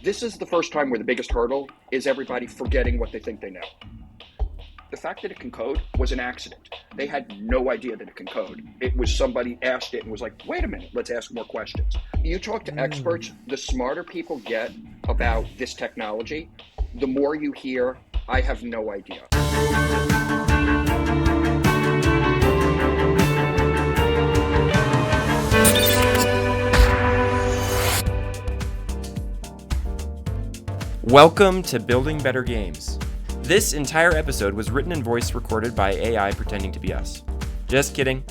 This is the first time where the biggest hurdle is everybody forgetting what they think they know. The fact that it can code was an accident. They had no idea that it can code. It was somebody asked it and was like, wait a minute, let's ask more questions. You talk to experts, the smarter people get about this technology, the more you hear, I have no idea. Welcome to Building Better Games. This entire episode was written and voice recorded by AI pretending to be us. Just kidding.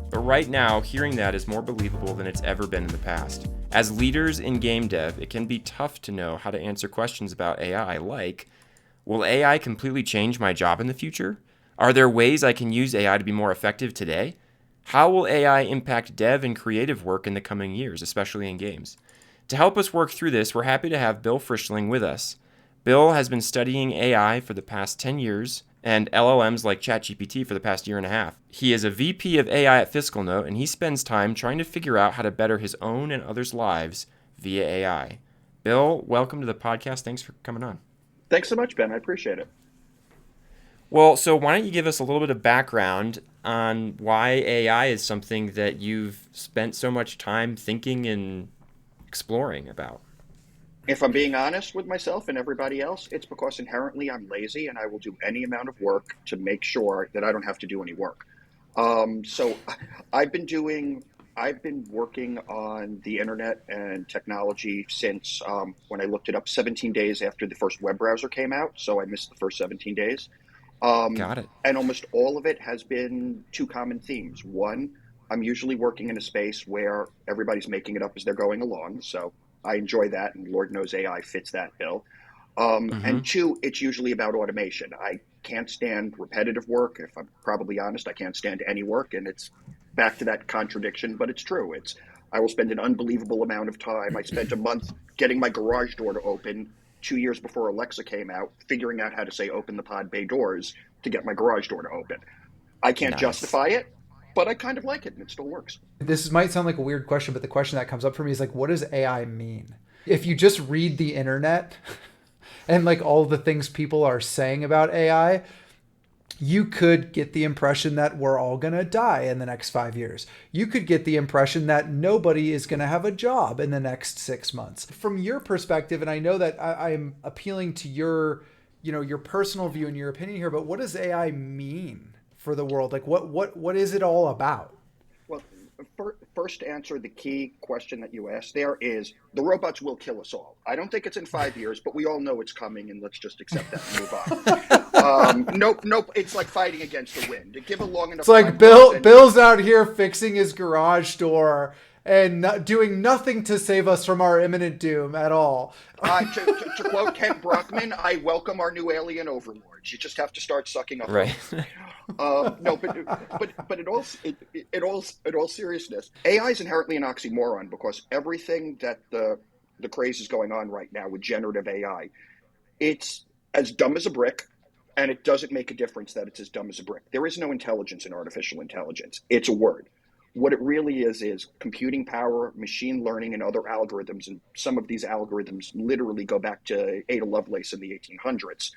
But right now, hearing that is more believable than it's ever been in the past. As leaders in game dev, it can be tough to know how to answer questions about AI like, will AI completely change my job in the future? Are there ways I can use AI to be more effective today? How will AI impact dev and creative work in the coming years, especially in games? To help us work through this, we're happy to have Bill Frischling with us. Bill has been studying AI for the past 10 years and LLMs like ChatGPT for the past year and a half. He is a VP of AI at FiscalNote, and he spends time trying to figure out how to better his own and others' lives via AI. Bill, welcome to the podcast. Thanks for coming on. Thanks so much, Ben. I appreciate it. Well, so why don't you give us a little bit of background on why AI is something that you've spent so much time thinking and exploring about? If I'm being honest with myself and everybody else, it's because inherently I'm lazy and I will do any amount of work to make sure that I don't have to do any work. So I've been doing, I've been working on the internet and technology since when I looked it up 17 days after the first web browser came out. So I missed the first 17 days. Um, Got it. and almost all of it has been two common themes. One, I'm usually working in a space where everybody's making it up as they're going along. So I enjoy that, and Lord knows AI fits that bill. And Mm-hmm. two, it's usually about automation. I can't stand repetitive work. If I'm probably honest, I can't stand any work. And it's back to that contradiction, but it's true. I will spend an unbelievable amount of time. I spent a month getting my garage door to open 2 years before Alexa came out, figuring out how to say open the pod bay doors to get my garage door to open. I can't Nice. justify it, but I kind of like it and it still works. This might sound like a weird question, but the question that comes up for me is like, what does AI mean? If you just read the internet and like all the things people are saying about AI, you could get the impression that we're all going to die in the next 5 years. You could get the impression that nobody is going to have a job in the next 6 months. From your perspective, and I know that I'm appealing to your personal view and your opinion here, but what does AI mean for the world? Like what is it all about? Well, first to answer the key question that you asked there is the robots will kill us all. I don't think it's in 5 years, but we all know it's coming, and let's just accept that and move on. Nope, nope. It's like fighting against the wind. Give a long It's enough like time horizon. Bill's out here fixing his garage door and doing nothing to save us from our imminent doom at all. To quote Kent Brockman, I welcome our new alien overlords. You just have to start sucking up Right. on them. No, but in all seriousness, AI is inherently an oxymoron because everything that the craze is going on right now with generative AI, it's as dumb as a brick, and it doesn't make a difference that it's as dumb as a brick. There is no intelligence in artificial intelligence. It's a word. What it really is computing power, machine learning, and other algorithms. And some of these algorithms literally go back to Ada Lovelace in the 1800s.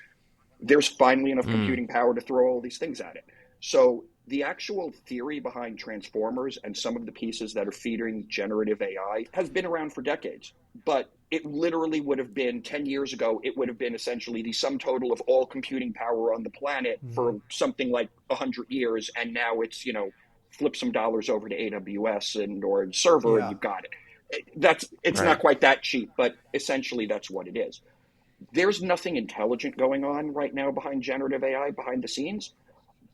There's finally enough Mm, computing power to throw all these things at it. So the actual theory behind transformers and some of the pieces that are feeding generative AI has been around for decades. But it literally would have been 10 years ago, it would have been essentially the sum total of all computing power on the planet Mhm. for something like 100 years. And now it's, flip some dollars over to AWS and or server and Yeah. you've got it. It's not right. quite that cheap, but essentially that's what it is. There's nothing intelligent going on right now behind generative AI behind the scenes,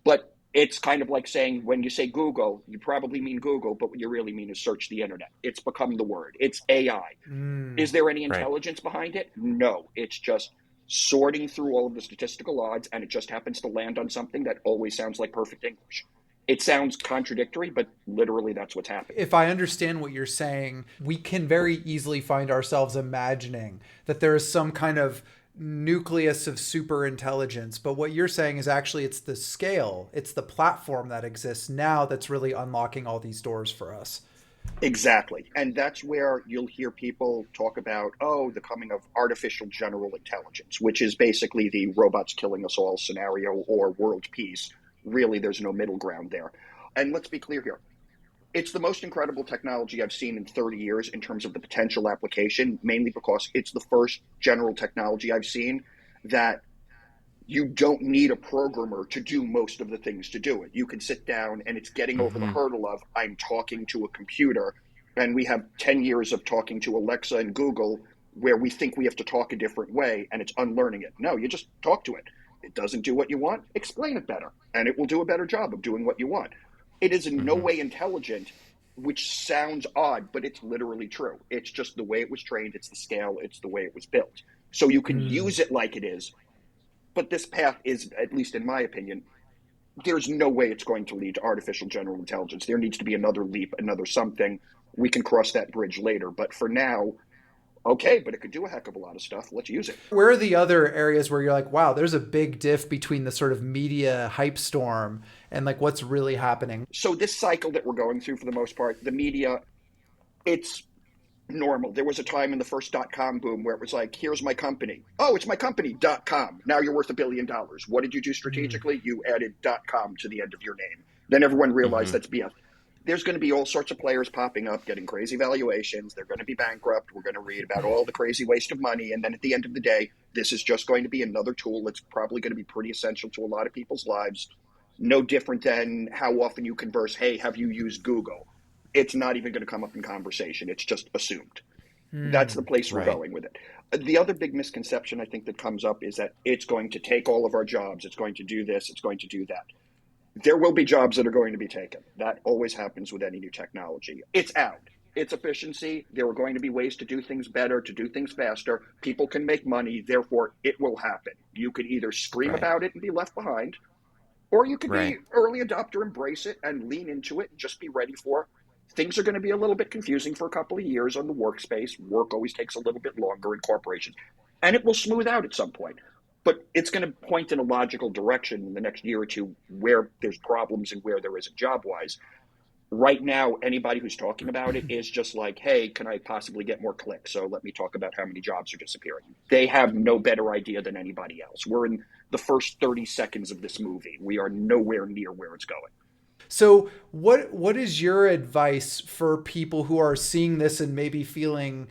but it's kind of like saying when you say Google, you probably mean Google, but what you really mean is search the internet. It's become the word. It's AI. Is Mm. there any Right. intelligence behind it? No. It's just sorting through all of the statistical odds, and it just happens to land on something that always sounds like perfect English. It sounds contradictory, but literally that's what's happening. If I understand what you're saying, we can very easily find ourselves imagining that there is some kind of nucleus of super intelligence. But what you're saying is actually it's the scale, it's the platform that exists now that's really unlocking all these doors for us. Exactly. And that's where you'll hear people talk about, oh, the coming of artificial general intelligence, which is basically the robots killing us all scenario or world peace. Really, there's no middle ground there. And let's be clear here. It's the most incredible technology I've seen in 30 years in terms of the potential application, mainly because it's the first general technology I've seen that you don't need a programmer to do most of the things to do it. You can sit down and it's getting over the Mm-hmm. hurdle of I'm talking to a computer, and we have 10 years of talking to Alexa and Google where we think we have to talk a different way and it's unlearning it. No, you just talk to it. It doesn't do what you want, explain it better, and it will do a better job of doing what you want. It is in no Mm-hmm. way intelligent, which sounds odd, but it's literally true. It's just the way it was trained, it's the scale, it's the way it was built. So you can Hmm. use it like it is, but this path is, at least in my opinion, there's no way it's going to lead to artificial general intelligence. There needs to be another leap, another something. We can cross that bridge later. But for now, okay, but it could do a heck of a lot of stuff. Let's use it. Where are the other areas where you're like, wow, there's a big diff between the sort of media hype storm and like what's really happening? So this cycle that we're going through, for the most part, the media, it's normal. There was a time in the first .com boom where it was like, here's my company. Oh, it's my company, .com. Now you're worth $1 billion. What did you do Mm. strategically? You added .com to the end of your name. Then everyone realized Mm-hmm. that's BS. There's going to be all sorts of players popping up, getting crazy valuations. They're going to be bankrupt. We're going to read about all the crazy waste of money. And then at the end of the day, this is just going to be another tool that's probably going to be pretty essential to a lot of people's lives. No different than how often you converse, hey, have you used Google? It's not even going to come up in conversation. It's just assumed. That's the Mm. place we're Right. going with it. The other big misconception I think that comes up is that it's going to take all of our jobs. It's going to do this. It's going to do that. There will be jobs that are going to be taken. That always happens with any new technology. It's out. It's efficiency. There are going to be ways to do things better, to do things faster. People can make money. Therefore, it will happen. You could either scream Right. about it and be left behind, or you could Right. be early adopter, embrace it, and lean into it, and just be ready for it. Things are going to be a little bit confusing for a couple of years on the workspace. Work always takes a little bit longer in corporations, and it will smooth out at some point. But it's going to point in a logical direction in the next year or two where there's problems and where there isn't job wise. Right now, anybody who's talking about it is just like, hey, can I possibly get more clicks? So let me talk about how many jobs are disappearing. They have no better idea than anybody else. We're in the first 30 seconds of this movie. We are nowhere near where it's going. So what is your advice for people who are seeing this and maybe feeling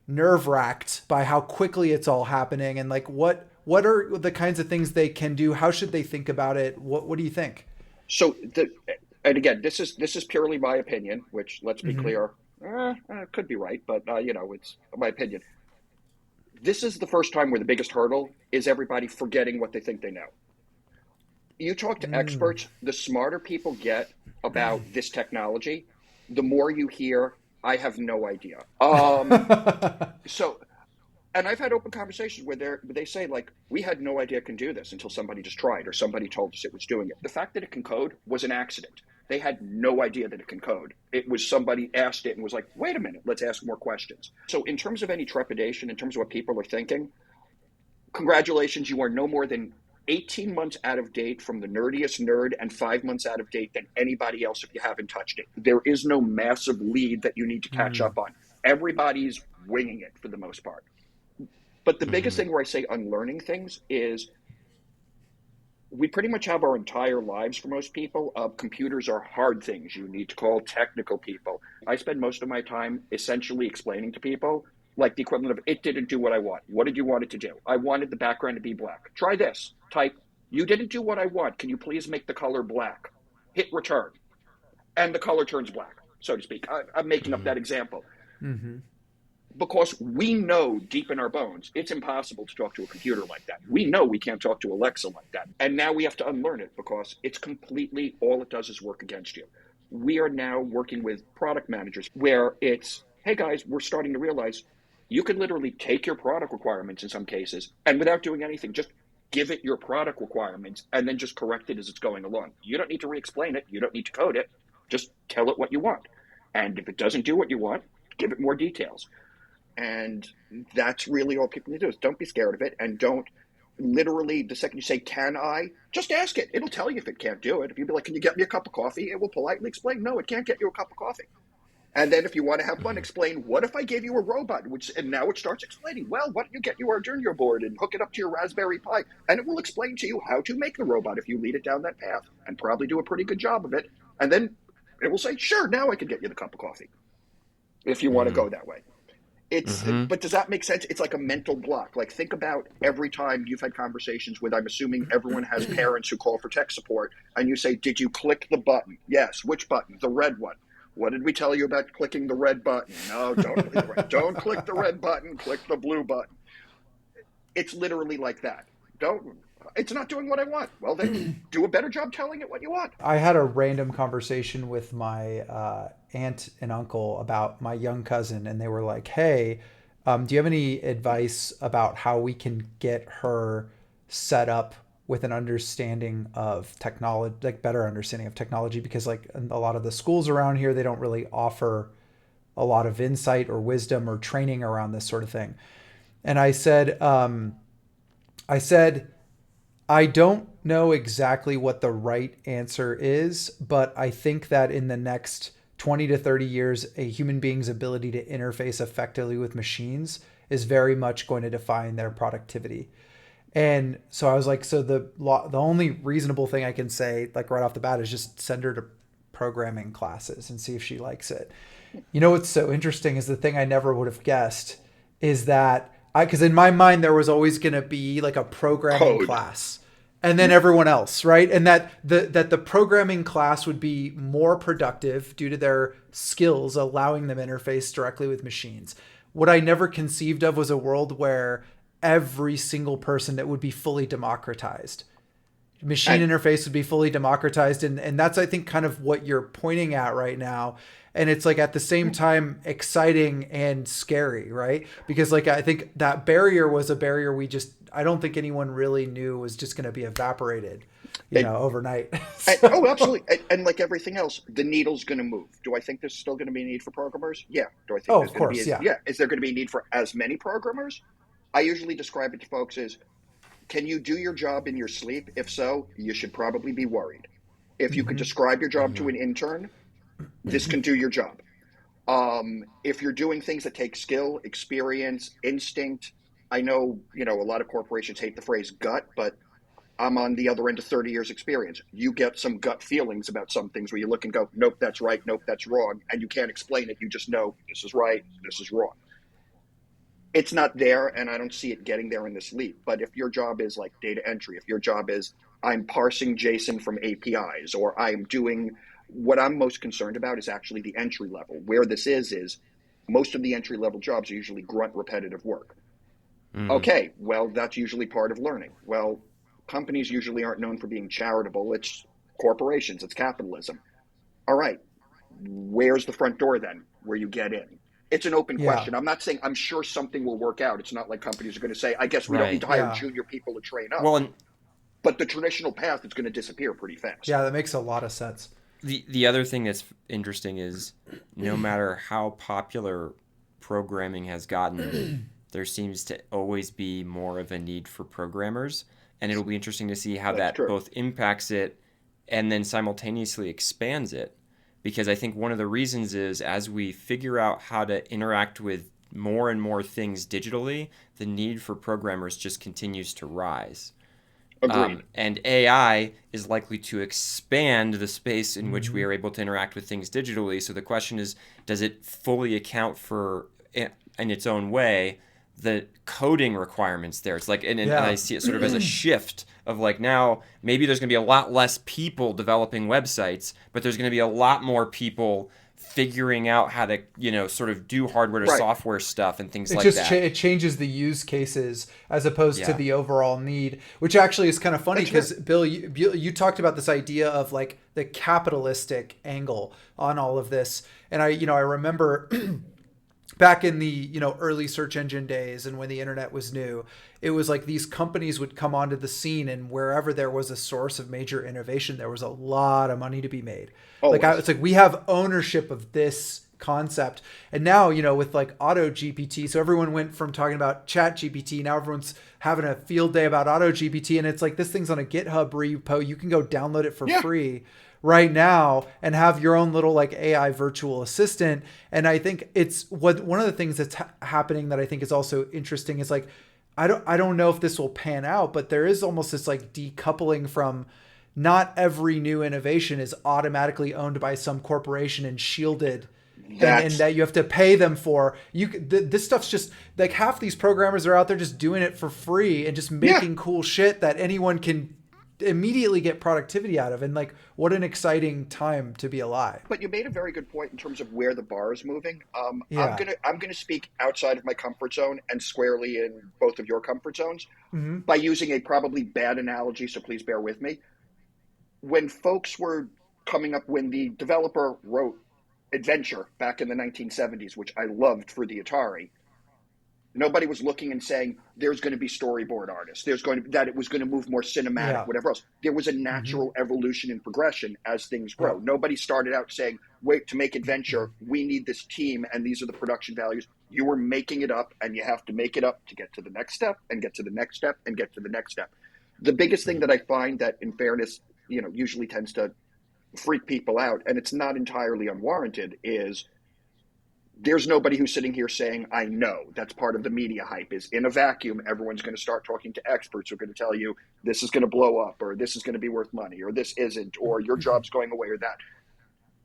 nerve-wracked by how quickly it's all happening, and like what are the kinds of things they can do? How should they think about it? What do you think? So, and again, this is purely my opinion, which, let's be Hmm. clear, could be right, but it's my opinion. This is the first time where the biggest hurdle is everybody forgetting what they think they know. You talk to Mm. experts, the smarter people get about this technology, the more you hear, I have no idea. So, and I've had open conversations where they say, like, we had no idea it can do this until somebody just tried or somebody told us it was doing it. The fact that it can code was an accident. They had no idea that it can code. It was somebody asked it and was like, wait a minute, let's ask more questions. So in terms of any trepidation, in terms of what people are thinking, congratulations, you are no more than 18 months out of date from the nerdiest nerd and 5 months out of date than anybody else if you haven't touched it. There is no massive lead that you need to catch Mm. up on. Everybody's winging it for the most part. But the biggest Mm-hmm. thing where I say unlearning things is we pretty much have our entire lives for most people of computers are hard things you need to call technical people. I spend most of my time essentially explaining to people like the equivalent of it didn't do what I want. What did you want it to do? I wanted the background to be black. Try this. Type, you didn't do what I want. Can you please make the color black? Hit return. And the color turns black, so to speak. I'm making up Mm-hmm. that example Hmm. because we know deep in our bones it's impossible to talk to a computer like that. We know we can't talk to Alexa like that. And now we have to unlearn it because it's completely all it does is work against you. We are now working with product managers where it's, hey guys, we're starting to realize you can literally take your product requirements in some cases and without doing anything, just give it your product requirements and then just correct it as it's going along. You don't need to re-explain it. You don't need to code it. Just tell it what you want. And if it doesn't do what you want, give it more details. And that's really all people need to do is don't be scared of it and don't literally the second you say, can I, just ask it. It'll tell you if it can't do it. If you be like, can you get me a cup of coffee? It will politely explain, no, it can't get you a cup of coffee. And then if you want to have fun, explain, what if I gave you a robot? And now it starts explaining, well, why don't you get your Arduino board and hook it up to your Raspberry Pi? And it will explain to you how to make the robot if you lead it down that path, and probably do a pretty good job of it. And then it will say, sure, now I can get you the cup of coffee if you want to go that way. But does that make sense? It's like a mental block. Like, think about every time you've had conversations with, I'm assuming everyone has parents who call for tech support, and you say, did you click the button? Yes. Which button? The red one. What did we tell you about clicking the red button? No, don't click the red button. Click the blue button. It's literally like that. It's not doing what I want. Well, then do a better job telling it what you want. I had a random conversation with my aunt and uncle about my young cousin, and they were like, hey, do you have any advice about how we can get her set up with an understanding of technology, like better understanding of technology? Because like a lot of the schools around here, they don't really offer a lot of insight or wisdom or training around this sort of thing. And I said, I don't know exactly what the right answer is, but I think that in the next 20 to 30 years, a human being's ability to interface effectively with machines is very much going to define their productivity. And so I was like, so the only reasonable thing I can say, like right off the bat, is just send her to programming classes and see if she likes it. You know, what's so interesting is the thing I never would have guessed is that because in my mind, there was always going to be like a programming class and then everyone else, right? And that the programming class would be more productive due to their skills, allowing them interface directly with machines. What I never conceived of was a world where every single person that would be fully democratized. Machine interface would be fully democratized. And that's, I think, kind of what you're pointing at right now. And it's like at the same time exciting and scary, right? Because like I think that barrier was a barrier I don't think anyone really knew was just going to be evaporated, overnight. Oh, absolutely. And like everything else, the needle's going to move. Do I think there's still going to be a need for programmers? Yeah. Do I think of course, yeah. Is there going to be a need for as many programmers? I usually describe it to folks as, can you do your job in your sleep? If so, you should probably be worried. If you could describe your job to an intern, this can do your job. If you're doing things that take skill, experience, instinct, I know, a lot of corporations hate the phrase gut, but I'm on the other end of 30 years experience. You get some gut feelings about some things where you look and go, nope, that's right, nope, that's wrong. And you can't explain it. You just know this is right, this is wrong. It's not there, and I don't see it getting there in this leap. But if your job is like data entry, if your job is I'm parsing JSON from APIs, or I'm doing what I'm most concerned about is actually the entry level. Where this is most of the entry level jobs are usually grunt repetitive work. Okay, well, that's usually part of learning. Well, companies usually aren't known for being charitable. It's corporations, it's capitalism. All right, where's the front door then, where you get in? It's an open question. I'm not saying I'm sure something will work out. It's not like companies are going to say, I guess we don't need to hire junior people to train up. Well, but the traditional path is going to disappear pretty fast. Yeah, that makes a lot of sense. The other thing that's interesting is no matter how popular programming has gotten, there seems to always be more of a need for programmers. And it'll be interesting to see how that both impacts it and then simultaneously expands it. Because I think one of the reasons is as we figure out how to interact with more and more things digitally, the need for programmers just continues to rise. Agreed. And AI is likely to expand the space in which we are able to interact with things digitally. So the question is, does it fully account for, in its own way, the coding requirements there? It's like, and I see it sort of as a shift of like now maybe there's going to be a lot less people developing websites, but there's going to be a lot more people figuring out how to, sort of do hardware to software stuff and things like that. It changes the use cases as opposed to the overall need, which actually is kind of funny because Bill, you talked about this idea of like the capitalistic angle on all of this. And I remember back in the early search engine days and when the internet was new, it was like these companies would come onto the scene, and wherever there was a source of major innovation, there was a lot of money to be made. It's like we have ownership of this concept. And now, with like Auto GPT, so everyone went from talking about Chat GPT, now everyone's having a field day about Auto GPT, and it's like this thing's on a GitHub repo. You can go download it for free. right now and have your own little like AI virtual assistant. And I think it's one of the things that's happening that I think is also interesting is like, I don't know if this will pan out, but there is almost this like decoupling from not every new innovation is automatically owned by some corporation and shielded and That's that you have to pay them for. This stuff's just like half these programmers are out there just doing it for free and just yeah. making cool shit that anyone can immediately get productivity out of. And like, what an exciting time to be alive. But you made a very good point in terms of where the bar is moving. Yeah. I'm gonna speak outside of my comfort zone and squarely in both of your comfort zones Mm-hmm. by using a probably bad analogy. So please bear with me. When folks were coming up, when the developer wrote Adventure back in the 1970s, which I loved for the Atari, nobody was looking and saying there's going to be storyboard artists, there's going to that it was going to move more cinematic, Yeah. whatever else. There was a Mm-hmm. natural evolution and progression as things Yeah. grow. Nobody started out saying, wait, to make Adventure we need this team and these are the production values. You were making it up, and you have to make it up to get to the next step and get to the next step and get to the next step. The biggest thing that I find that, in fairness, usually tends to freak people out, and it's not entirely unwarranted, is there's nobody who's sitting here saying, I know. That's part of the media hype, is in a vacuum, everyone's going to start talking to experts who are going to tell you this is going to blow up, or this is going to be worth money, or this isn't, or your job's going away, or that.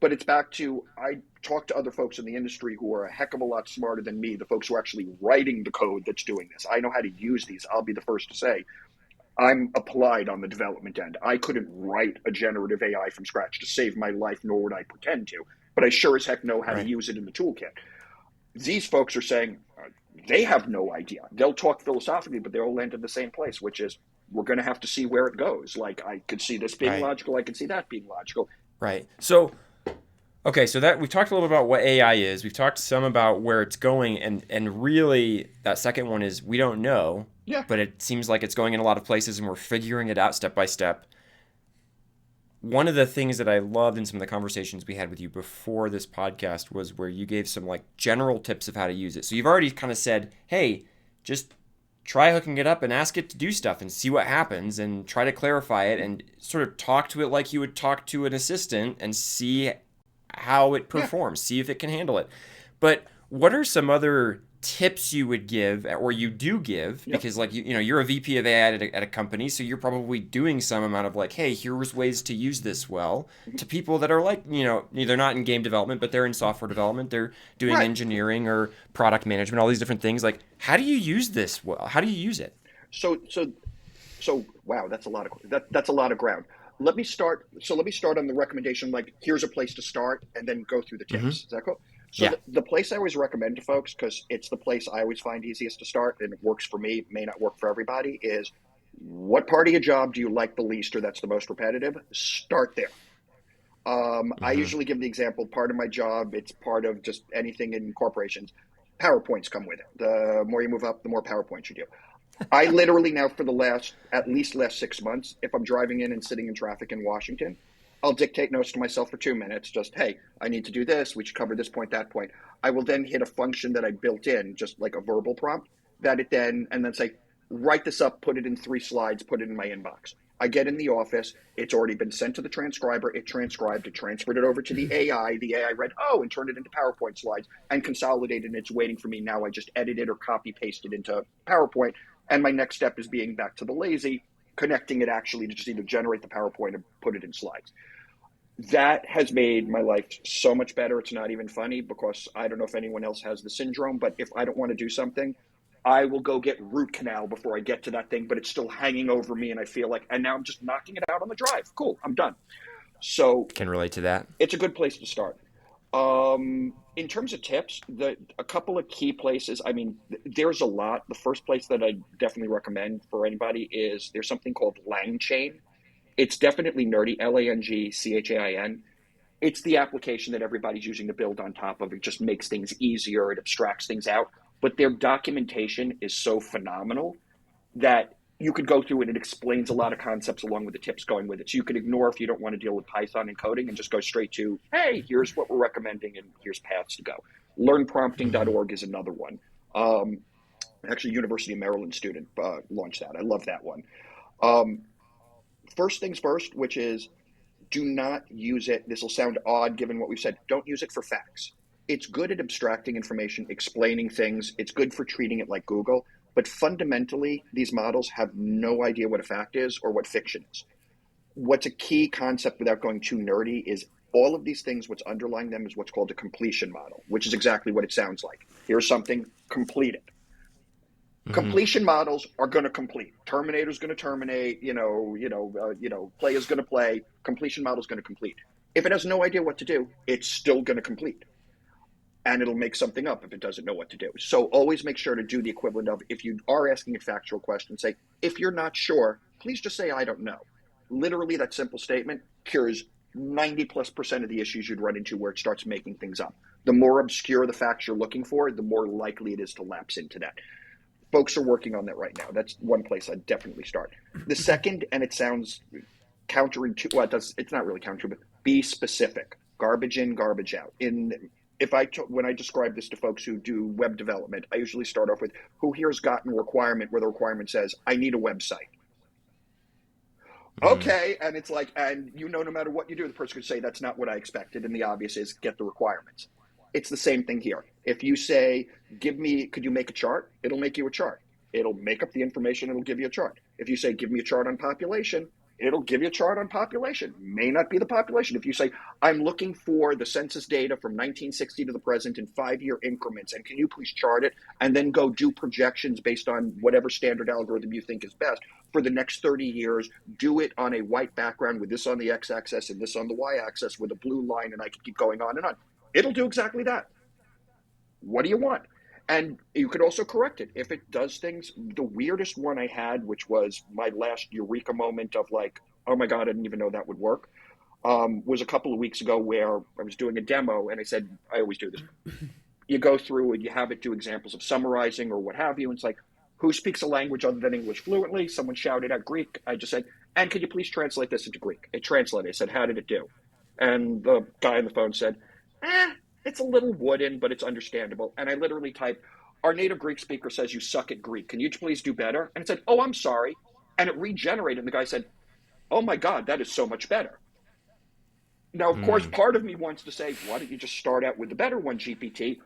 But it's back to, I talk to other folks in the industry who are a heck of a lot smarter than me, the folks who are actually writing the code that's doing this. I know how to use these. I'll be the first to say I'm applied on the development end. I couldn't write a generative AI from scratch to save my life, nor would I pretend to, but I sure as heck know how to Right. use it in the toolkit. These folks are saying they have no idea. They'll talk philosophically, but they'll land in the same place, which is we're going to have to see where it goes. Like, I could see this being Right. logical. I could see that being logical. Right. So, okay, so that we've talked a little bit about what AI is. We've talked some about where it's going, and really that second one is we don't know, Yeah. but it seems like it's going in a lot of places, and we're figuring it out step by step. One of the things that I loved in some of the conversations we had with you before this podcast was where you gave some like general tips of how to use it. So you've already kind of said, hey, just try hooking it up and ask it to do stuff and see what happens and try to clarify it and sort of talk to it like you would talk to an assistant and see how it Yeah. performs, see if it can handle it. But what are some other tips you would give, or you do give, Yep. because like you're a VP of AI at a company, so you're probably doing some amount of like, hey, here's ways to use this well, to people that are like, they're not in game development, but they're in software development, they're doing Right. engineering or product management, all these different things. Like, how do you use this well? How do you use it? So, so, so, wow, that's a lot of ground. Let me start. So let me start on the recommendation. Like, here's a place to start, and then go through the Mm-hmm. tips. Is that cool? So Yeah. the place I always recommend to folks, because it's the place I always find easiest to start, and it works for me, may not work for everybody, is what part of your job do you like the least, or that's the most repetitive? Start there. I Mm-hmm. usually give the example. Part of my job, it's part of just anything in corporations. PowerPoints come with it. The more you move up, the more PowerPoints you do. I literally now, for the last 6 months, if I'm driving in and sitting in traffic in Washington, I'll dictate notes to myself for 2 minutes. Just, hey, I need to do this. We should cover this point, that point. I will then hit a function that I built in, just like a verbal prompt, and then say, write this up, put it in 3 slides, put it in my inbox. I get in the office. It's already been sent to the transcriber. It transcribed. It transferred it over to the AI. The AI read, oh, and turned it into PowerPoint slides and consolidated. And it's waiting for me. Now I just edit it or copy paste it into PowerPoint. And my next step is being back to the lazy, connecting it actually to just either generate the PowerPoint or put it in slides. That has made my life so much better. It's not even funny, because I don't know if anyone else has the syndrome, but if I don't want to do something, I will go get root canal before I get to that thing, but it's still hanging over me, and I feel like, and now I'm just knocking it out on the drive. Cool, I'm done. So Can relate to that. it's a good place to start. In terms of tips, a couple of key places. I mean, there's a lot. The first place that I definitely recommend for anybody is there's something called LangChain. It's definitely nerdy. LangChain. It's the application that everybody's using to build on top of. It just makes things easier. It abstracts things out. But their documentation is so phenomenal that you could go through it. It explains a lot of concepts along with the tips going with it. So you could ignore if you don't want to deal with Python and coding and just go straight to, hey, here's what we're recommending and here's paths to go. Mm-hmm. Learnprompting.org is another one. Actually, University of Maryland student launched that. I love that one. Um, First things first, which is do not use it. This will sound odd given what we've said. Don't use it for facts. It's good at abstracting information, explaining things. It's good for treating it like Google. But fundamentally, these models have no idea what a fact is or what fiction is. What's a key concept without going too nerdy is all of these things, what's underlying them is what's called a completion model, which is exactly what it sounds like. Here's something, complete it. Completion models are going to complete. Terminator's going to terminate. Play is going to play. Completion model's going to complete. If it has no idea what to do, it's still going to complete, and it'll make something up if it doesn't know what to do. So always make sure to do the equivalent of, if you are asking a factual question, say, if you're not sure, please just say I don't know. Literally, that simple statement cures 90+% of the issues you'd run into where it starts making things up. The more obscure the facts you're looking for, the more likely it is to lapse into that. Folks are working on that right now. That's one place I'd definitely start. The second, and it sounds counterintuitive, well, it's not really counterintuitive, but be specific. Garbage in, garbage out. When I describe this to folks who do web development, I usually start off with, who here has gotten a requirement where the requirement says, I need a website? Okay, and it's like, and no matter what you do, the person could say, that's not what I expected, and the obvious is get the requirements. It's the same thing here. If you say, could you make a chart? It'll make you a chart. It'll make up the information, it'll give you a chart. If you say, give me a chart on population, it'll give you a chart on population. May not be the population. If you say, I'm looking for the census data from 1960 to the present in 5-year increments, and can you please chart it, and then go do projections based on whatever standard algorithm you think is best for the next 30 years, do it on a white background with this on the x-axis and this on the y-axis with a blue line, and I can keep going on and on. It'll do exactly that. What do you want? And you could also correct it if it does things. The weirdest one I had, which was my last eureka moment of like, oh my God, I didn't even know that would work, was a couple of weeks ago where I was doing a demo and I said, I always do this. You go through and you have it do examples of summarizing or what have you. And it's like, who speaks a language other than English fluently? Someone shouted out Greek. I just said, and could you please translate this into Greek? It translated. I said, how did it do? And the guy on the phone said, it's a little wooden, but it's understandable. And I literally typed, our native Greek speaker says you suck at Greek. Can you please do better? And it said, oh, I'm sorry. And it regenerated. And the guy said, oh my God, that is so much better. Now, of course, part of me wants to say, why don't you just start out with the better one, GPT?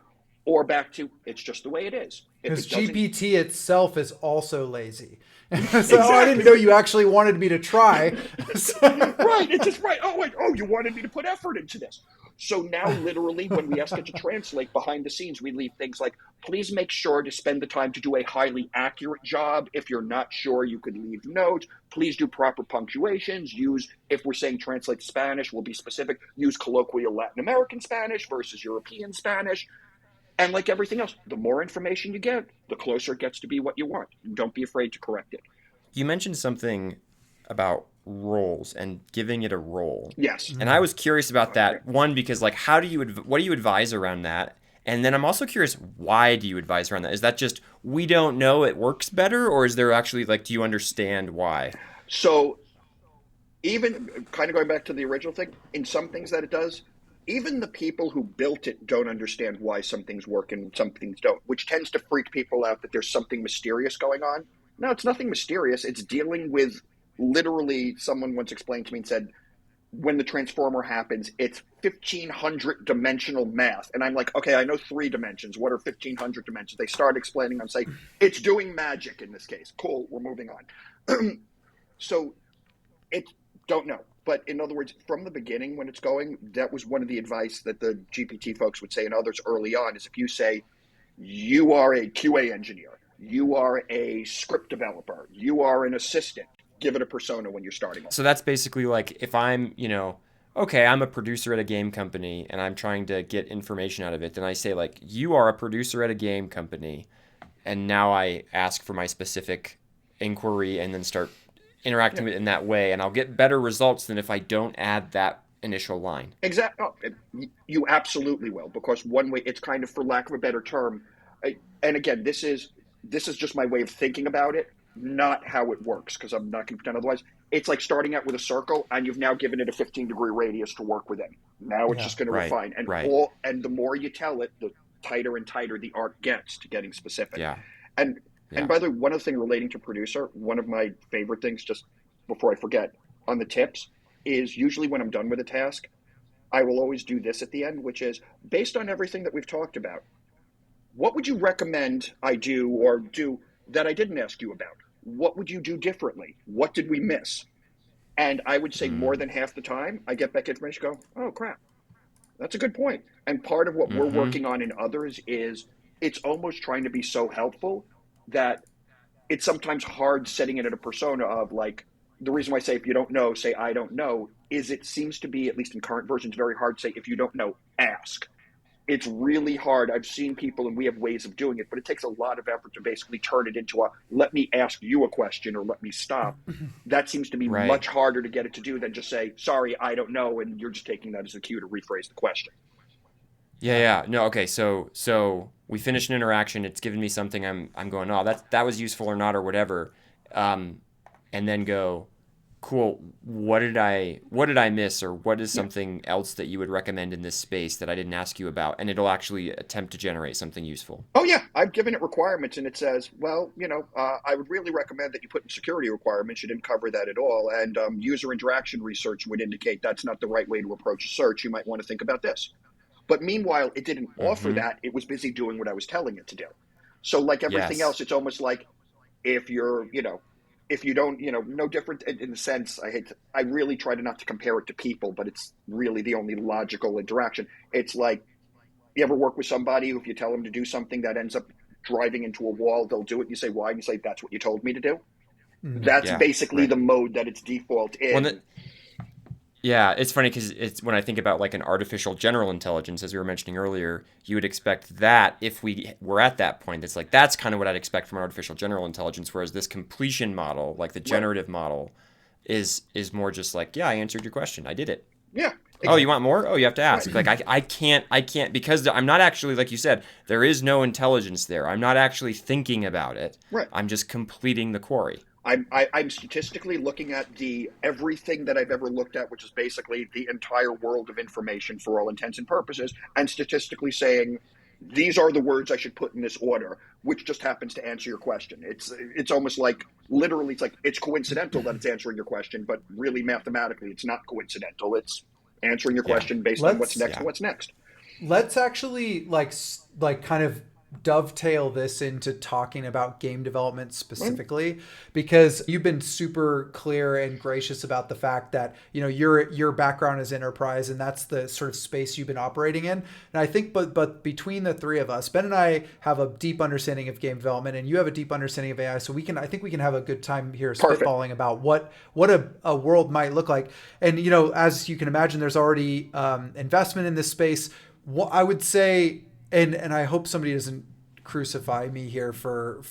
Or back to, it's just the way it is. Because GPT itself is also lazy. So Exactly. I didn't know you actually wanted me to try. Right. It's just right. Oh, you wanted me to put effort into this. So now literally when we ask it to translate behind the scenes, we leave things like, please make sure to spend the time to do a highly accurate job. If you're not sure, you could leave notes. Please do proper punctuations. If we're saying translate to Spanish, we'll be specific. Use colloquial Latin American Spanish versus European Spanish. And like everything else, the more information you get, the closer it gets to be what you want. Don't be afraid to correct it. You mentioned something about roles and giving it a role. Yes. And I was curious about that. One, because like, what do you advise around that? And then I'm also curious, why do you advise around that? Is that just, we don't know, it works better? Or is there actually like, do you understand why? So even kind of going back to the original thing, in some things that it does, even the people who built it don't understand why some things work and some things don't, which tends to freak people out that there's something mysterious going on. No, it's nothing mysterious. It's dealing with literally, someone once explained to me and said, when the transformer happens, it's 1,500 dimensional math. And I'm like, okay, I know 3 dimensions. What are 1,500 dimensions? They start explaining. I'm saying, it's doing magic in this case. Cool, we're moving on. So don't know. But in other words, from the beginning when it's going, that was one of the advice that the GPT folks would say and others early on is if you say, you are a QA engineer, you are a script developer, you are an assistant, give it a persona when you're starting off. So that's basically like if I'm, okay, I'm a producer at a game company and I'm trying to get information out of it, then I say like, you are a producer at a game company. And now I ask for my specific inquiry and then start interacting with it in that way, and I'll get better results than if I don't add that initial line. Exactly. Oh, you absolutely will, because one way, it's kind of, for lack of a better term, and again, this is just my way of thinking about it, not how it works, because I'm not going to pretend otherwise. It's like starting out with a circle, and you've now given it a 15-degree radius to work within. Now it's just going to refine, and and the more you tell it, the tighter and tighter the art gets to getting specific. And by the way, one other thing relating to producer, one of my favorite things, just before I forget, on the tips, is usually when I'm done with a task, I will always do this at the end, which is based on everything that we've talked about, what would you recommend I do or do that I didn't ask you about? What would you do differently? What did we miss? And I would say more than half the time, I get back information, go, oh, crap, that's a good point. And part of what we're Mm-hmm. working on in others is it's almost trying to be so helpful that it's sometimes hard setting it in a persona of like, the reason why I say if you don't know, say I don't know, is it seems to be, at least in current versions, very hard to say if you don't know, ask. It's really hard. I've seen people and we have ways of doing it, but it takes a lot of effort to basically turn it into a let me ask you a question or let me stop. That seems to be Right. much harder to get it to do than just say, sorry, I don't know, and you're just taking that as a cue to rephrase the question. Yeah. No. Okay. So we finish an interaction. It's given me something. I'm going. Oh, that was useful or not or whatever. And then go. Cool. What did I miss, or what is something else that you would recommend in this space that I didn't ask you about? And it'll actually attempt to generate something useful. Oh, yeah, I've given it requirements, and it says, well, I would really recommend that you put in security requirements. You didn't cover that at all. And user interaction research would indicate that's not the right way to approach a search. You might want to think about this. But meanwhile, it didn't offer Mm-hmm. that. It was busy doing what I was telling it to do. So like everything Yes. else, it's almost like if you're, if you don't, no different in the sense, I really try to not to compare it to people, but it's really the only logical interaction. It's like, you ever work with somebody who if you tell them to do something that ends up driving into a wall, they'll do it. And you say, why? And you say, that's what you told me to do. That's Yeah. basically Right. the mode that it's default Well, in. yeah, it's funny because it's when I think about like an artificial general intelligence, as we were mentioning earlier, you would expect that if we were at that point, it's like that's kind of what I'd expect from an artificial general intelligence. Whereas this completion model, like the Right. generative model, is more just like, yeah, I answered your question, I did it. Yeah. Oh, you want more? Oh, you have to Right. ask. Like I can't because I'm not actually, like you said, there is no intelligence there. I'm not actually thinking about it. Right. I'm just completing the query. I'm statistically looking at everything that I've ever looked at, which is basically the entire world of information for all intents and purposes, and statistically saying these are the words I should put in this order, which just happens to answer your question. It's almost like literally it's like it's coincidental that it's answering your question, but really mathematically it's not coincidental. It's answering your Yeah. question based on what's Let's next Yeah. and what's next. let's actually like kind of dovetail this into talking about game development Right? specifically, because you've been super clear and gracious about the fact that your background is enterprise and that's the sort of space you've been operating in. And I think but between the three of us, Ben and I have a deep understanding of game development and you have a deep understanding of AI, so I think we can have a good time here Perfect. spitballing about what a world might look like. And as you can imagine, there's already investment in this space. What I would say, and I hope somebody doesn't crucify me here for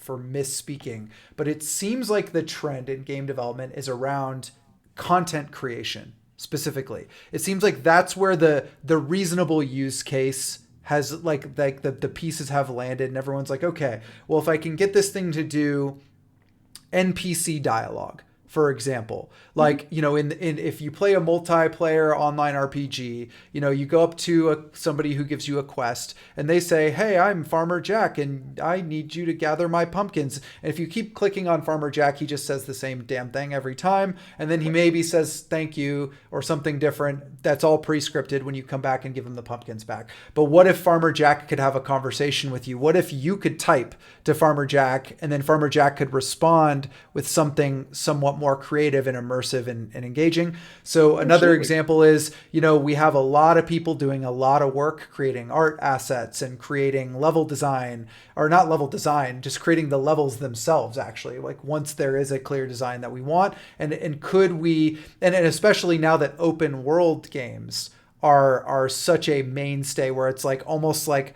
misspeaking, but it seems like the trend in game development is around content creation specifically. It seems like that's where the reasonable use case has like the pieces have landed and everyone's like, okay, well, if I can get this thing to do NPC dialogue, for example, like in if you play a multiplayer online RPG, you go up to somebody who gives you a quest and they say, hey, I'm Farmer Jack and I need you to gather my pumpkins. And if you keep clicking on Farmer Jack, he just says the same damn thing every time, and then he maybe says thank you or something different. That's all pre-scripted when you come back and give him the pumpkins back. But what if Farmer Jack could have a conversation with you? What if you could type to Farmer Jack and then Farmer Jack could respond with something somewhat more creative and immersive and engaging? So another Absolutely. example is, we have a lot of people doing a lot of work creating art assets and creating level design, or not level design, just creating the levels themselves, actually, like once there is a clear design that we want. And could we, and especially now that open world games are such a mainstay, where it's like almost like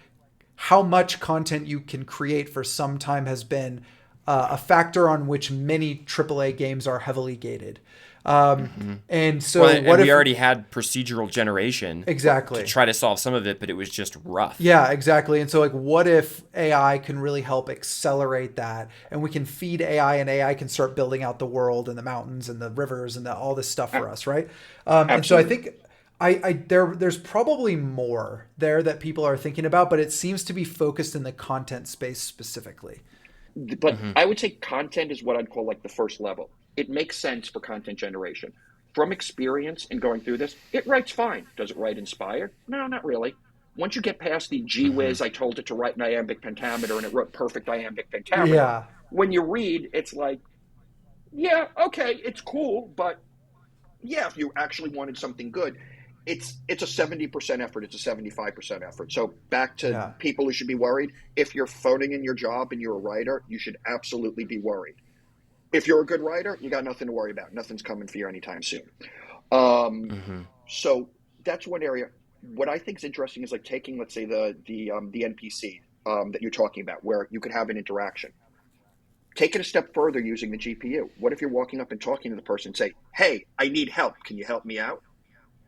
how much content you can create for some time has been a factor on which many AAA games are heavily gated. And so Well, what and if we already had procedural generation exactly to try to solve some of it, but it was just rough. Yeah, exactly. And so like what if AI can really help accelerate that, and we can feed AI and AI can start building out the world and the mountains and the rivers and all this stuff for us, right? And so I Absolutely. think there's probably more there that people are thinking about, but it seems to be focused in the content space specifically. But I would say content is what I'd call like the first level. It makes sense for content generation. from experience in going through this, it writes fine. Does it write inspired? No, not really. Once you get past the gee Mm-hmm. whiz, I told it to write an iambic pentameter and it wrote perfect iambic pentameter. Yeah. When you read, it's like, yeah, okay, it's cool, but yeah, if you actually wanted something good, it's a 70% effort, it's a 75% effort. So back to Yeah. people who should be worried, if you're phoning in your job and you're a writer, you should absolutely be worried. If you're a good writer, you got nothing to worry about. Nothing's coming for you anytime soon. Um, Mm-hmm. so that's one area. What I think is interesting is like taking, let's say, the NPC that you're talking about, where you could have an interaction. Take it a step further using the GPU. What if you're walking up and talking to the person and say, "Hey, I need help. Can you help me out?"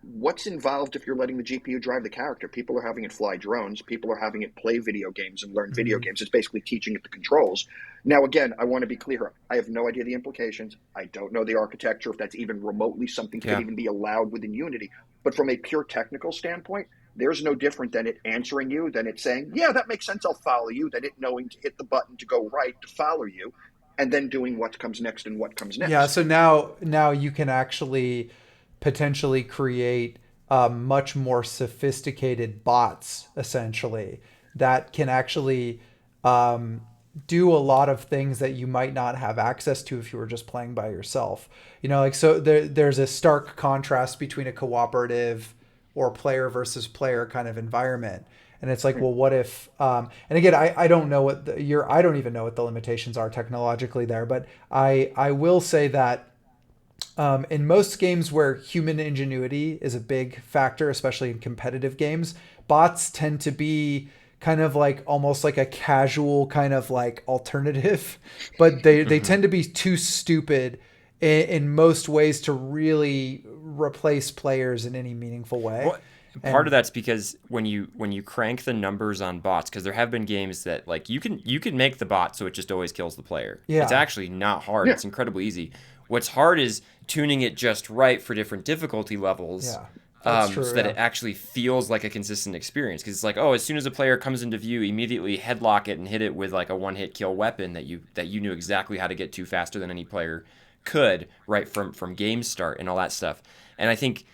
What's involved if you're letting the GPU drive the character? People are having it fly drones. People are having it play video games and learn video Mhm. games. It's basically teaching it the controls. Now, again, I want to be clear. I have no idea the implications. I don't know the architecture, if that's even remotely something that could Yeah. even be allowed within Unity. But from a pure technical standpoint, there's no different than it answering you, than it saying, yeah, that makes sense, I'll follow you, than it knowing to hit the button to go right to follow you, and then doing what comes next and what comes Yeah, next. so now you can actually potentially create much more sophisticated bots essentially that can actually um, do a lot of things that you might not have access to if you were just playing by yourself. Like so there's a stark contrast between a cooperative or player versus player kind of environment. And it's like, well, what if? And again, I don't know what I don't even know what the limitations are technologically there, but I will say that in most games where human ingenuity is a big factor, especially in competitive games, bots tend to be kind of like almost like a casual kind of like alternative, but they Mm-hmm. tend to be too stupid in most ways to really replace players in any meaningful way. Well, part of And that's because when you crank the numbers on bots, because there have been games that like you can make the bot so it just always kills the player. It's yeah, actually not hard. Yeah, It's incredibly easy. What's hard is tuning it just right for different difficulty levels, yeah, that's so true. that Yeah. it actually feels like a consistent experience. Because it's like, oh, as soon as a player comes into view, immediately headlock it and hit it with like a one-hit kill weapon that you knew exactly how to get to faster than any player could, right from game start and all that stuff. And I think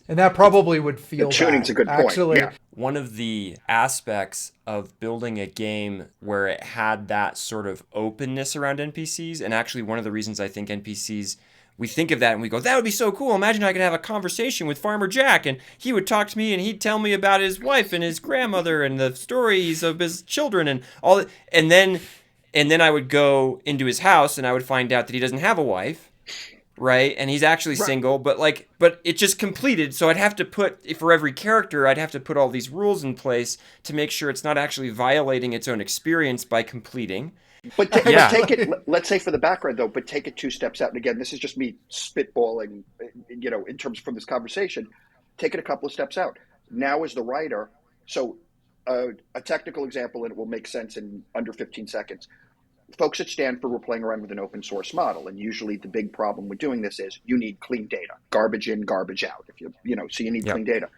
And that it's probably would the feel tuning's a bad. good point. Actually, Yeah. one of the aspects of building a game where it had that sort of openness around NPCs, and actually one of the reasons I think NPCs, we think of that and we go, that would be so cool. Imagine I could have a conversation with Farmer Jack and he would talk to me and he'd tell me about his wife and his grandmother and the stories of his children and all that. And then I would go into his house and I would find out that he doesn't have a wife, right? And he's actually Right. single, but it just completed. So I'd have to put, for every character, I'd have to put all these rules in place to make sure it's not actually violating its own experience by completing. But Yeah. take it. Let's say for the background though, but take it two steps out. And again, this is just me spitballing, in terms from this conversation. Take it a couple of steps out. Now, as the writer, so a technical example, and it will make sense in under 15 seconds. Folks at Stanford were playing around with an open source model, and usually the big problem with doing this is you need clean data, garbage in, garbage out. If so you need clean Yep. data.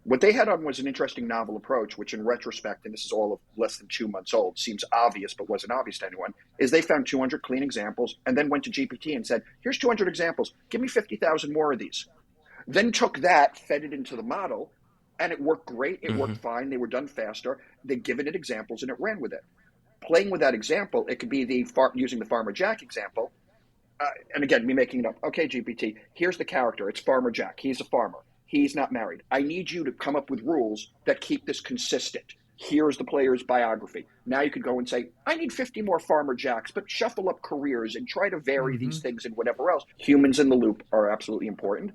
What they had on was an interesting novel approach, which in retrospect, and this is all of less than 2 months old, seems obvious but wasn't obvious to anyone, is they found 200 clean examples and then went to GPT and said, here's 200 examples, give me 50,000 more of these. Then took that, fed it into the model, and it worked great. It Mm-hmm. worked fine. They were done faster. They'd given it examples and it ran with it. Playing with that example, it could be using the Farmer Jack example. And again, me making it up. Okay, GPT, here's the character. It's Farmer Jack. He's a farmer. He's not married. I need you to come up with rules that keep this consistent. Here's the player's biography. Now you could go and say, I need 50 more Farmer Jacks, but shuffle up careers and try to vary hmm these things and whatever else. Humans in the loop are absolutely important.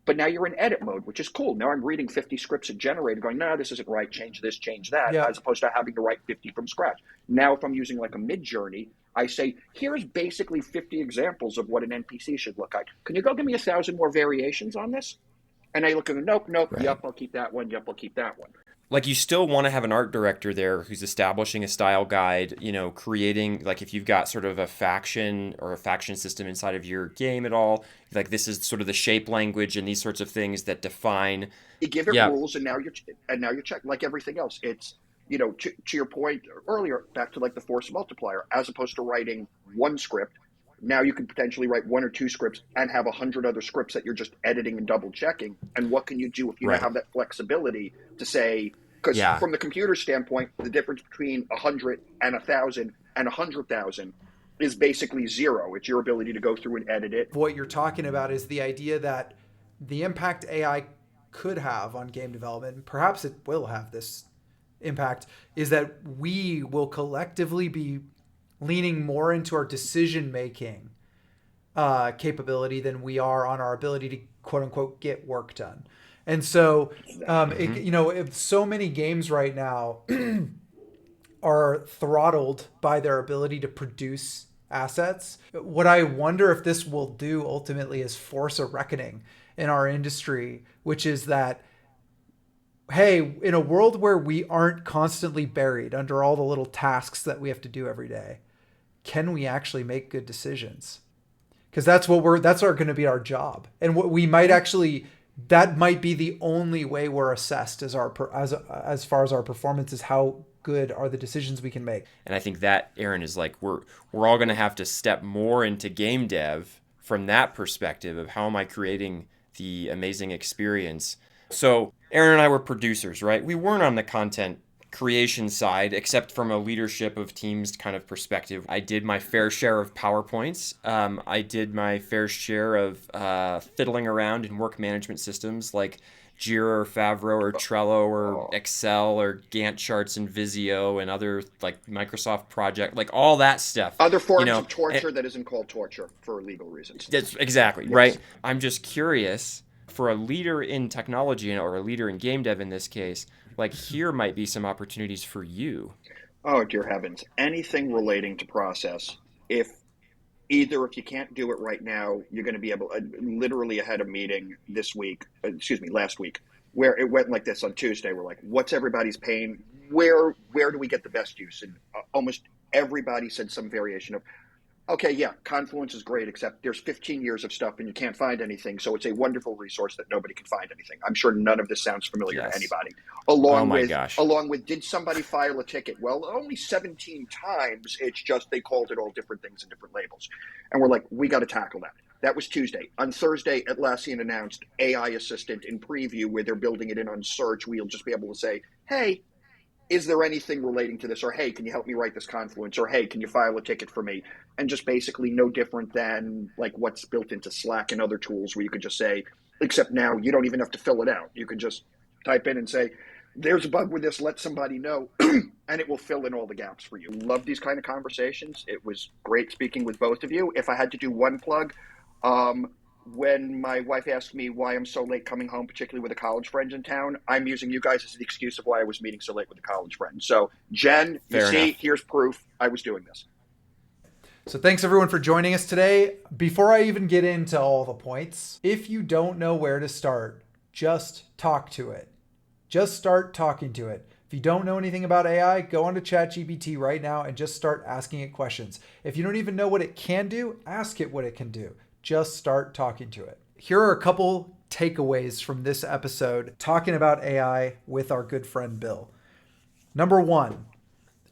But now you're in edit mode, which is cool. Now I'm reading 50 scripts and generator going, no, this isn't right. Change this, change that, yeah, as opposed to having to write 50 from scratch. Now, if I'm using like a mid journey, I say, here's basically 50 examples of what an NPC should look like. Can you go give me 1,000 more variations on this? And I look at it, nope, Right. yep, I'll keep that one, yep, I'll keep that one. Like you still want to have an art director there who's establishing a style guide, creating, like, if you've got sort of a faction or a faction system inside of your game at all, like this is sort of the shape language and these sorts of things that define. You give it Yeah. rules, and now you're checking like everything else. It's to your point earlier, back to like the force multiplier, as opposed to writing one script. Now you can potentially write 1 or 2 scripts and have 100 other scripts that you're just editing and double checking. And what can you do if you now Right. have that flexibility to say, because Yeah. from the computer standpoint, the difference between 100 and 1,000 and 100,000 is basically zero. It's your ability to go through and edit it. What you're talking about is the idea that the impact AI could have on game development, perhaps it will have this impact, is that we will collectively be leaning more into our decision making capability than we are on our ability to quote unquote get work done. And so, if so many games right now are throttled by their ability to produce assets. What I wonder if this will do ultimately is force a reckoning in our industry, which is that, hey, in a world where we aren't constantly buried under all the little tasks that we have to do every day, can we actually make good decisions? Because that's going to be our job. And what we might actually, that might be the only way we're assessed as as far as our performance is how good are the decisions we can make. And I think that, Aaron, is like we're all going to have to step more into game dev from that perspective of how am I creating the amazing experience. So Aaron and I were producers, right? We weren't on the content creation side, except from a leadership of teams kind of perspective. I did my fair share of PowerPoints. I did my fair share of fiddling around in work management systems like Jira or Favreau or Trello or Excel or Gantt charts and Visio and other like Microsoft Project, like all that stuff. Other forms of torture that isn't called torture for legal reasons. That's exactly yes. Right. I'm just curious, for a leader in technology or a leader in game dev in this case, like here might be some opportunities for you. Oh, dear heavens. Anything relating to process, if you can't do it right now, you're going to be able, literally I had a meeting last week, where it went like this on Tuesday. We're like, what's everybody's pain? Where do we get the best use? And almost everybody said some variation of, okay, yeah, Confluence is great, except there's 15 years of stuff and you can't find anything. So it's a wonderful resource that nobody can find anything. I'm sure none of this sounds familiar to anybody. Along with, did somebody file a ticket? Well, only 17 times. It's just they called it all different things and different labels. And we're like, we got to tackle that. That was Tuesday. On Thursday, Atlassian announced AI Assistant in preview, where they're building it in on search. We'll just be able to say, hey, is there anything relating to this? Or, hey, can you help me write this Confluence? Or, hey, can you file a ticket for me? And just basically no different than like what's built into Slack and other tools, where you could just say, except now you don't even have to fill it out. You can just type in and say, there's a bug with this, let somebody know, and it will fill in all the gaps for you. Love these kind of conversations. It was great speaking with both of you. If I had to do one plug, when my wife asked me why I'm so late coming home, particularly with a college friend in town, I'm using you guys as the excuse of why I was meeting so late with a college friend. So, Jen, here's proof I was doing this. So thanks everyone for joining us today. Before I even get into all the points, if you don't know where to start, just talk to it. Just start talking to it. If you don't know anything about AI, go onto ChatGPT right now and just start asking it questions. If you don't even know what it can do, ask it what it can do. Just start talking to it. Here are a couple takeaways from this episode talking about AI with our good friend Bill. Number one,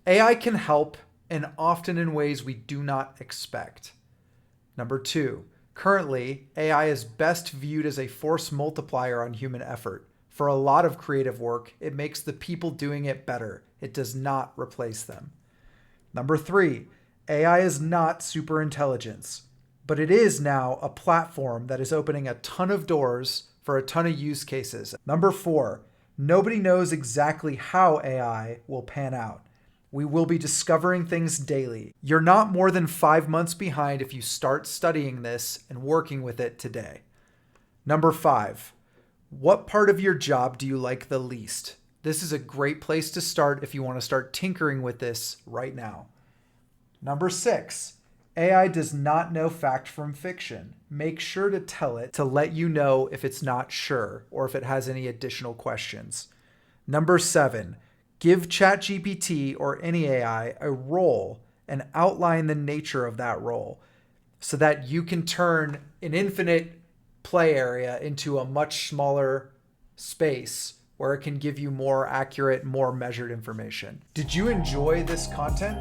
AI can help, and often in ways we do not expect. Number two, currently, AI is best viewed as a force multiplier on human effort. For a lot of creative work, it makes the people doing it better. It does not replace them. Number three, AI is not super intelligence, but it is now a platform that is opening a ton of doors for a ton of use cases. Number four, nobody knows exactly how AI will pan out. We will be discovering things daily. You're not more than 5 months behind if you start studying this and working with it today. Number five, what part of your job do you like the least? This is a great place to start if you want to start tinkering with this right now. Number six, AI does not know fact from fiction. Make sure to tell it to let you know if it's not sure or if it has any additional questions. Number seven, give ChatGPT or any AI a role and outline the nature of that role so that you can turn an infinite play area into a much smaller space where it can give you more accurate, more measured information. Did you enjoy this content?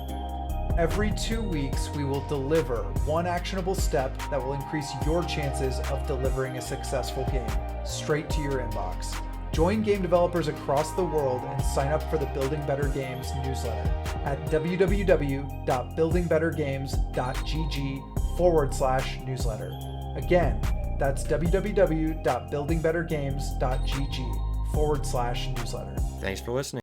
Every 2 weeks, we will deliver one actionable step that will increase your chances of delivering a successful game straight to your inbox. Join game developers across the world and sign up for the Building Better Games newsletter at www.buildingbettergames.gg/newsletter. Again, that's www.buildingbettergames.gg/newsletter. Thanks for listening.